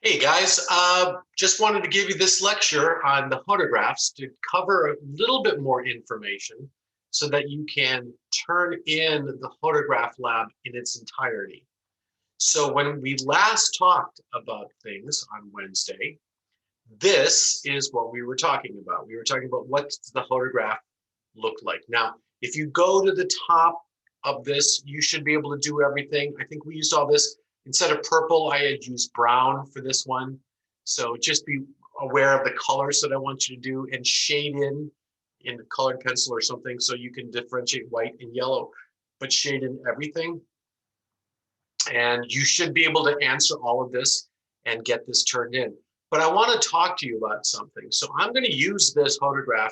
Hey guys, just wanted to give you this lecture on the hodographs to cover a little bit more information so that you can turn in the hodograph lab in its entirety. So when we last talked about things on Wednesday, this is what we were talking about. We were talking about what does the hodograph look like. Now, if you go to the top of this, you should be able to do everything. I think we used all this. Instead of purple, I had used brown for this one. So just be aware of the colors that I want you to do and shade in a colored pencil or something so you can differentiate white and yellow, but shade in everything. And you should be able to answer all of this and get this turned in. But I want to talk to you about something. So I'm going to use this hodograph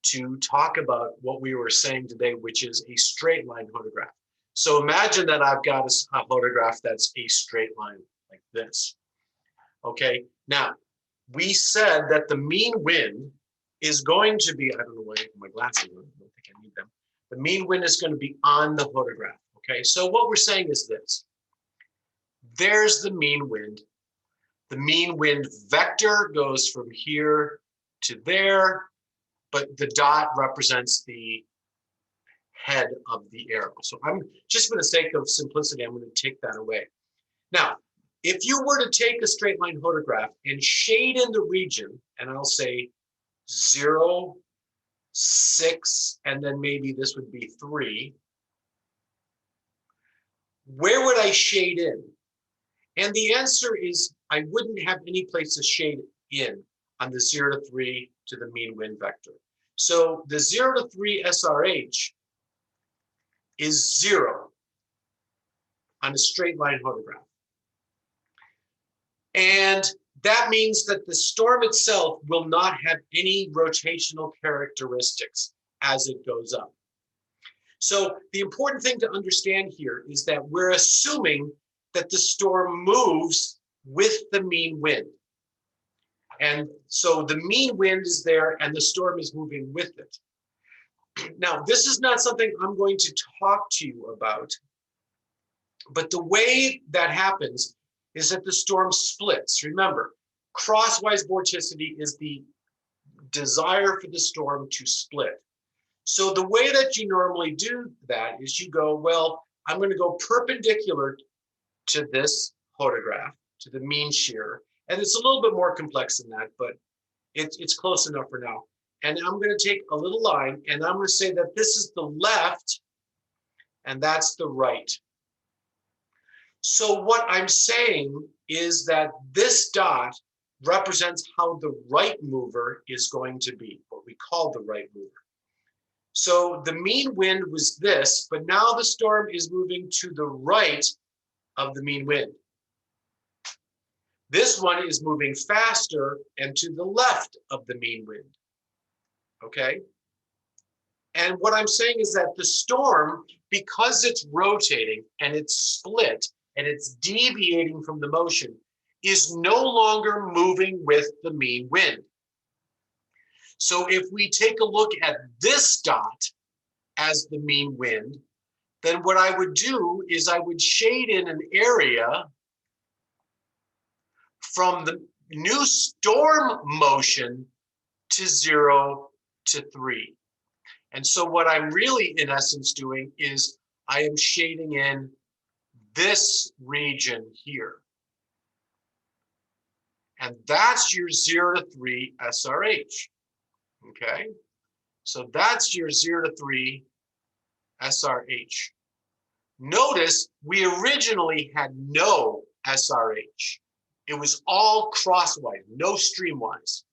to talk about what we were saying today, which is a straight line hodograph. So imagine that I've got a hodograph that's a straight line like this. Okay, now we said that the mean wind is going to be, I don't know why I have my glasses on, I don't think I need them. The mean wind is going to be on the hodograph. Okay, so what we're saying is this. There's the mean wind. The mean wind vector goes from here to there, but the dot represents the head of the arrow. So I'm just for the sake of simplicity, I'm going to take that away. Now, if you were to take a straight line hodograph and shade in the region, and I'll say 0, 6, and then maybe this would be 3, where would I shade in? And the answer is I wouldn't have any place to shade in on the 0 to 3 to the mean wind vector. So the 0 to 3 SRH is 0 on a straight line hodograph. And that means that the storm itself will not have any rotational characteristics as it goes up. So the important thing to understand here is that we're assuming that the storm moves with the mean wind. And so the mean wind is there and the storm is moving with it. Now, this is not something I'm going to talk to you about, but the way that happens is that the storm splits. Remember, crosswise vorticity is the desire for the storm to split. So the way that you normally do that is you go, well, I'm going to go perpendicular to this hodograph, to the mean shear. And it's a little bit more complex than that, but it's close enough for now. And I'm going to take a little line and I'm going to say that this is the left and that's the right. So what I'm saying is that this dot represents how the right mover is going to be, what we call the right mover. So the mean wind was this, but now the storm is moving to the right of the mean wind. This one is moving faster and to the left of the mean wind. Okay? And what I'm saying is that the storm, because it's rotating and it's split and it's deviating from the motion, is no longer moving with the mean wind. So if we take a look at this dot as the mean wind, then what I would do is I would shade in an area from the new storm motion to 0 to 3. And so what I'm really, in essence, doing is I am shading in this region here. And that's your 0 to 3 SRH. Okay? So that's your 0 to 3 SRH. Notice we originally had no SRH. It was all crosswise, no streamwise.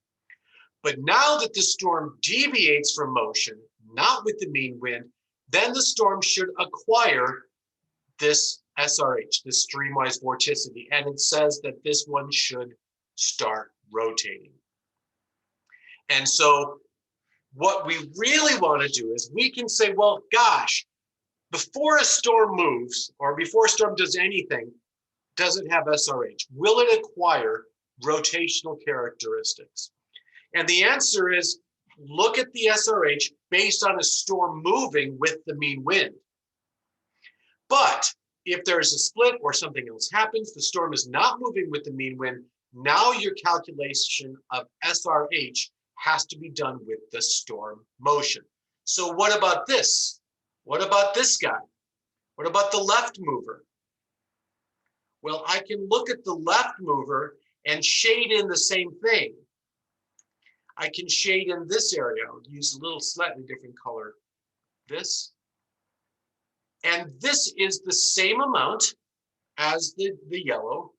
But now that the storm deviates from motion, not with the mean wind, then the storm should acquire this SRH, this streamwise vorticity. And it says that this one should start rotating. And so what we really want to do is we can say, well, gosh, before a storm moves or before a storm does anything, does it have SRH? Will it acquire rotational characteristics? And the answer is, look at the SRH based on a storm moving with the mean wind. But if there's a split or something else happens, the storm is not moving with the mean wind, Now your calculation of SRH has to be done with the storm motion. So what about this? What about this guy? What about the left mover? Well, I can look at the left mover and shade in the same thing. I can shade in this area. I'll use a little slightly different color. This. And this is the same amount as the yellow.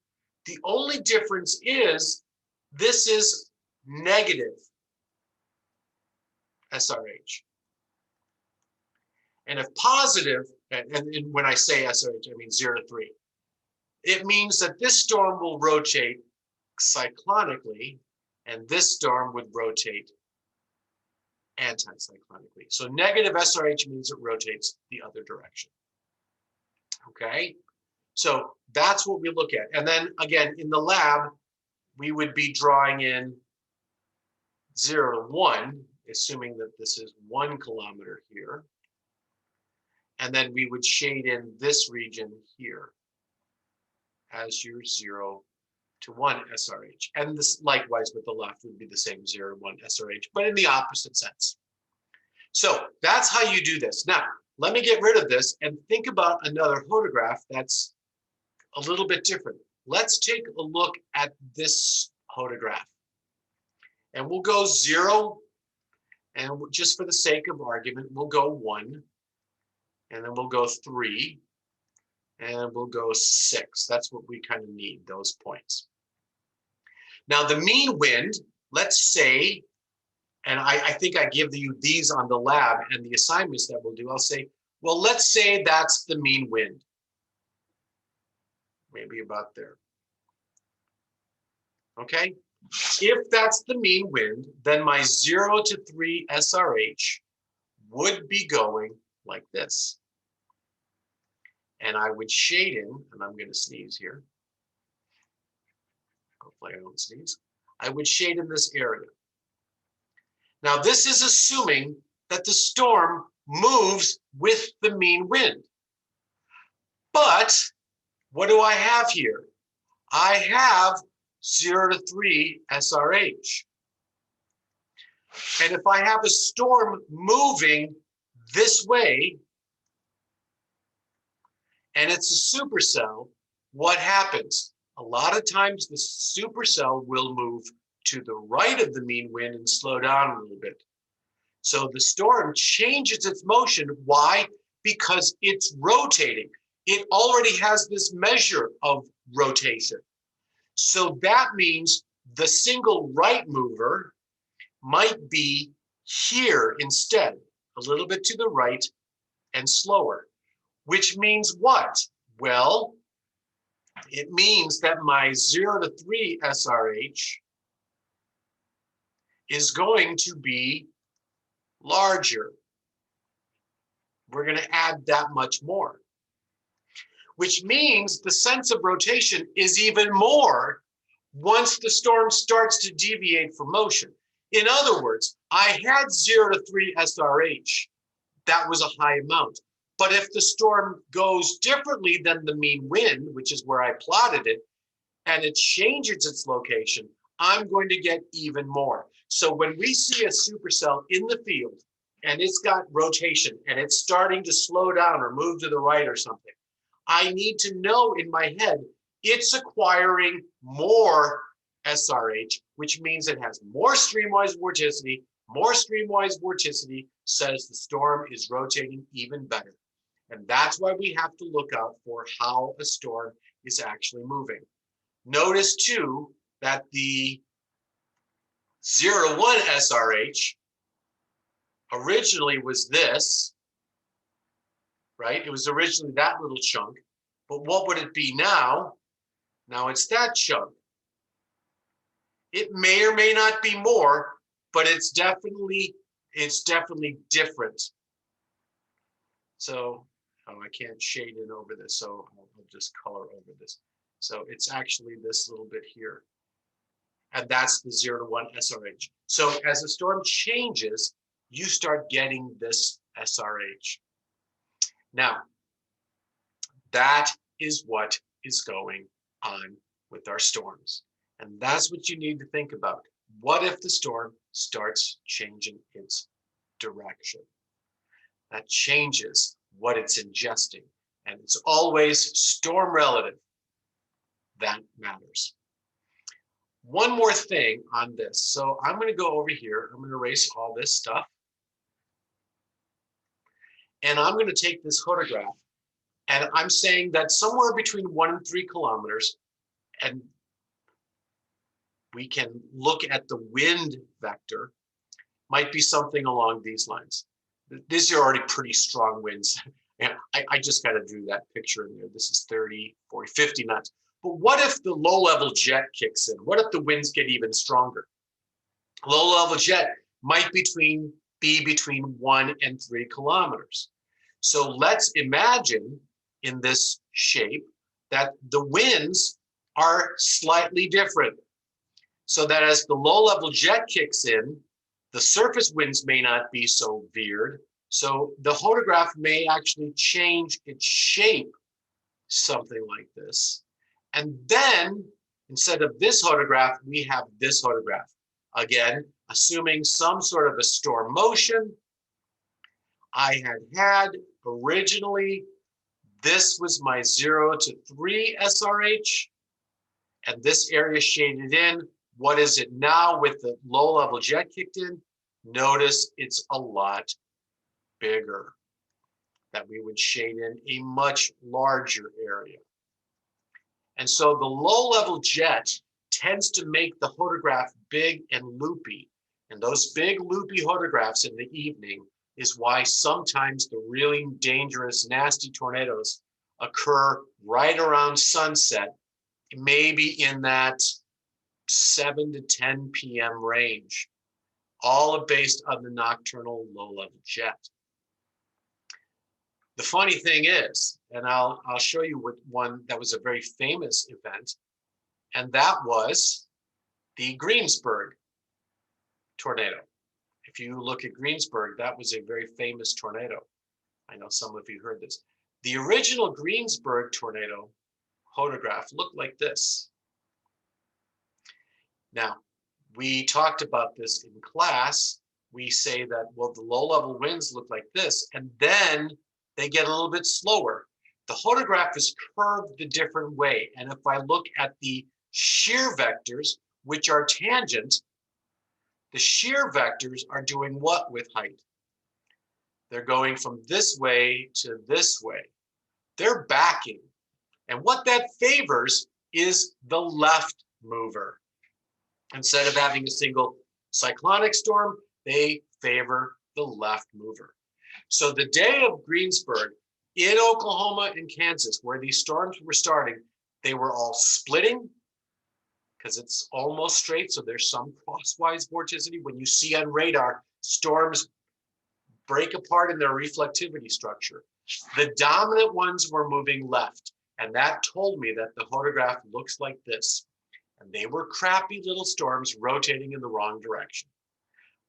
The only difference is this is negative SRH. And if positive, and when I say SRH, I mean 0 to 3, it means that this storm will rotate cyclonically, and this storm would rotate anticyclonically. So negative SRH means it rotates the other direction. Okay, so that's what we look at. And then again, in the lab, we would be drawing in 0 to 1, assuming that this is 1 kilometer here. And then we would shade in this region here as your 0 to 1 SRH. And this likewise with the left would be the same 0 to 1 SRH, but in the opposite sense. So that's how you do this. Now, let me get rid of this and think about another hodograph that's a little bit different. Let's take a look at this hodograph. And we'll go 0, and just for the sake of argument, we'll go 1, and then we'll go 3, and we'll go 6. That's what we kind of need, those points. Now, the mean wind, let's say, and I think I give you these on the lab and the assignments that we'll do. I'll say, well, let's say that's the mean wind. Maybe about there. Okay? If that's the mean wind, then my 0 to 3 SRH would be going like this. And I would shade in, and I'm going to sneeze here. Hopefully I don't sneeze. I would shade in this area. Now, this is assuming that the storm moves with the mean wind. But what do I have here? I have 0 to 3 SRH. And if I have a storm moving this way, and it's a supercell, what happens? A lot of times the supercell will move to the right of the mean wind and slow down a little bit. So the storm changes its motion. Why? Because it's rotating. It already has this measure of rotation. So that means the single right mover might be here instead, a little bit to the right and slower, which means what? Well, it means that my 0 to 3 SRH is going to be larger. We're going to add that much more, which means the sense of rotation is even more once the storm starts to deviate from motion. In other words, I had 0 to 3 SRH. That was a high amount. But if the storm goes differently than the mean wind, which is where I plotted it, and it changes its location, I'm going to get even more. So when we see a supercell in the field and it's got rotation and it's starting to slow down or move to the right or something, I need to know in my head, it's acquiring more SRH, which means it has more streamwise vorticity. More streamwise vorticity says the storm is rotating even better. And that's why we have to look out for how a storm is actually moving. Notice too that the 0 to 1 SRH originally was this, right? It was originally that little chunk, but what would it be now? Now it's that chunk. It may or may not be more, but it's definitely different. So I can't shade in over this, so I'll just color over this. So it's actually this little bit here. And that's the 0 to 1 SRH. So as the storm changes, you start getting this SRH. Now, that is what is going on with our storms. And that's what you need to think about. What if the storm starts changing its direction? That changes what it's ingesting. And it's always storm relative. That matters. One more thing on this. So I'm going to go over here. I'm going to erase all this stuff. And I'm going to take this hodograph. And I'm saying that somewhere between 1 and 3 kilometers, and we can look at the wind vector, might be something along these lines. These are already pretty strong winds. And I just kind of drew that picture in there. This is 30, 40, 50 knots. But what if the low-level jet kicks in? What if the winds get even stronger? Low-level jet might be between 1 and 3 kilometers. So let's imagine in this shape that the winds are slightly different. So that as the low-level jet kicks in, the surface winds may not be so veered. So the hodograph may actually change its shape, something like this. And then instead of this hodograph, we have this hodograph. Again, assuming some sort of a storm motion. I had originally, this was my 0 to 3 SRH, and this area shaded in. What is it now with the low-level jet kicked in? Notice it's a lot bigger, that we would shade in a much larger area. And so the low-level jet tends to make the hodograph big and loopy. And those big loopy hodographs in the evening is why sometimes the really dangerous, nasty tornadoes occur right around sunset, maybe in that 7 to 10 p.m. range, all based on the nocturnal low-level jet. The funny thing is, and I'll show you one that was a very famous event, and that was the Greensburg tornado. If you look at Greensburg, that was a very famous tornado. I know some of you heard this. The original Greensburg tornado hodograph looked like this. Now, we talked about this in class. We say that, well, the low-level winds look like this, and then they get a little bit slower. The hodograph is curved a different way. And if I look at the shear vectors, which are tangent, the shear vectors are doing what with height? They're going from this way to this way. They're backing. And what that favors is the left mover. Instead of having a single cyclonic storm, they favor the left mover. So the day of Greensburg in Oklahoma and Kansas, where these storms were starting, they were all splitting because it's almost straight. So there's some crosswise vorticity. When you see on radar, storms break apart in their reflectivity structure. The dominant ones were moving left. And that told me that the hodograph looks like this. And they were crappy little storms rotating in the wrong direction.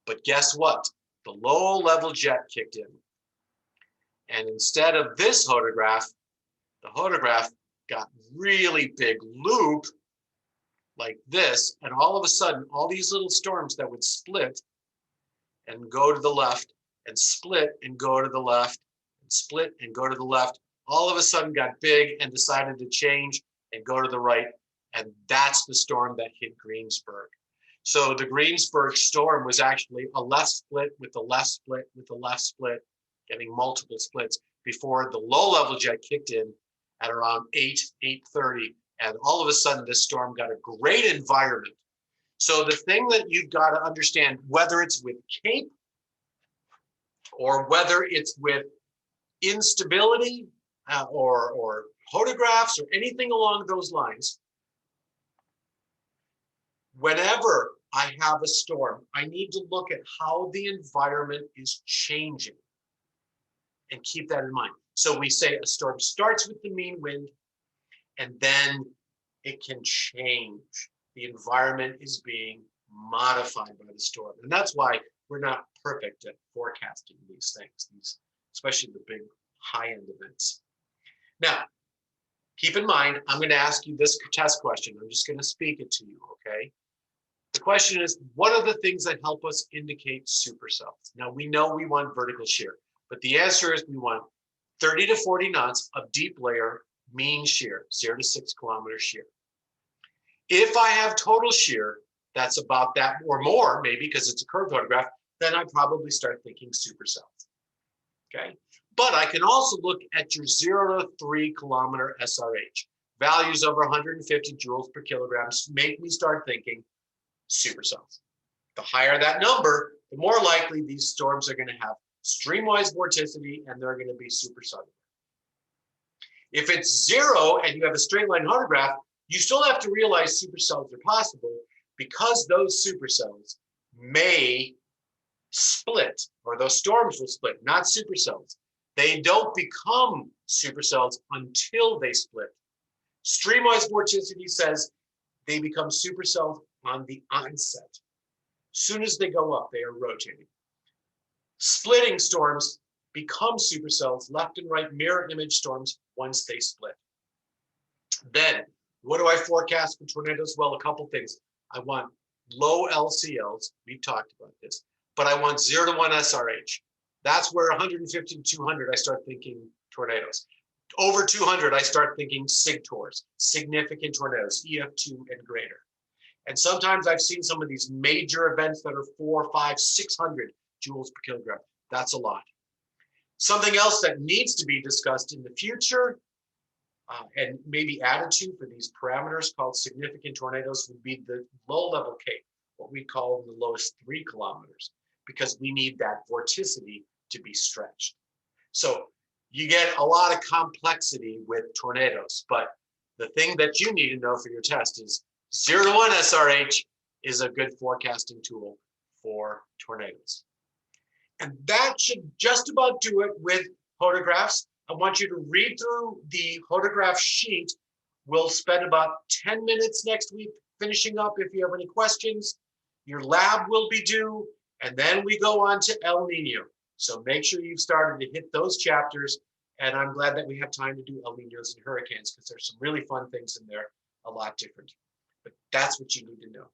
But guess what? The low-level jet kicked in. And instead of this hodograph, the hodograph got really big loop like this. And all of a sudden, all these little storms that would split and go to the left and split and go to the left and split and go to the left, all of a sudden got big and decided to change and go to the right. And that's the storm that hit Greensburg. So the Greensburg storm was actually a left split with a left split with a left split, getting multiple splits before the low-level jet kicked in at around 8:30. And all of a sudden, this storm got a great environment. So the thing that you've got to understand, whether it's with CAPE or whether it's with instability or hodographs or anything along those lines, whenever I have a storm, I need to look at how the environment is changing and keep that in mind. So we say a storm starts with the mean wind, and then it can change. The environment is being modified by the storm. And that's why we're not perfect at forecasting these things, especially the big high-end events. Now, Keep in mind, I'm going to ask you this test question. I'm just going to speak it to you, okay? The question is, what are the things that help us indicate supercells? Now, we know we want vertical shear, but the answer is we want 30 to 40 knots of deep layer mean shear, 0 to 6 kilometer shear. If I have total shear, that's about that or more, maybe because it's a curved hodograph, then I probably start thinking supercells, okay? But I can also look at your 0 to 3 kilometer SRH. Values over 150 joules per kilogram make me start thinking supercells. The higher that number, the more likely these storms are going to have streamwise vorticity and they're going to be supercellular. If it's 0 and you have a straight line hodograph, you still have to realize supercells are possible because those supercells may split, or those storms will split, not supercells. They don't become supercells until they split. Streamwise vorticity says they become supercells on the onset. Soon as they go up, they are rotating. Splitting storms become supercells, left and right mirror image storms once they split. Then, what do I forecast for tornadoes? Well, a couple things. I want low LCLs, we've talked about this, but I want 0 to 1 SRH. That's where 150 to 200, I start thinking tornadoes. Over 200, I start thinking SIGTORs, significant tornadoes, EF2 and greater. And sometimes I've seen some of these major events that are 400, 500, 600 joules per kilogram. That's a lot. Something else that needs to be discussed in the future and maybe added to for these parameters called significant tornadoes would be the low-level Cape, what we call the lowest 3 kilometers, because we need that vorticity to be stretched. So you get a lot of complexity with tornadoes, but the thing that you need to know for your test is 0 to 1 SRH is a good forecasting tool for tornadoes. And that should just about do it with hodographs. I want you to read through the hodograph sheet. We'll spend about 10 minutes next week finishing up. If you have any questions, your lab will be due, and then we go on to El Nino. So make sure you've started to hit those chapters, and I'm glad that we have time to do El Ninos and hurricanes because there's some really fun things in there, a lot different. But that's what you need to know.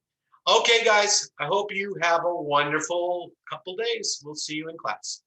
Okay, guys, I hope you have a wonderful couple days. We'll see you in class.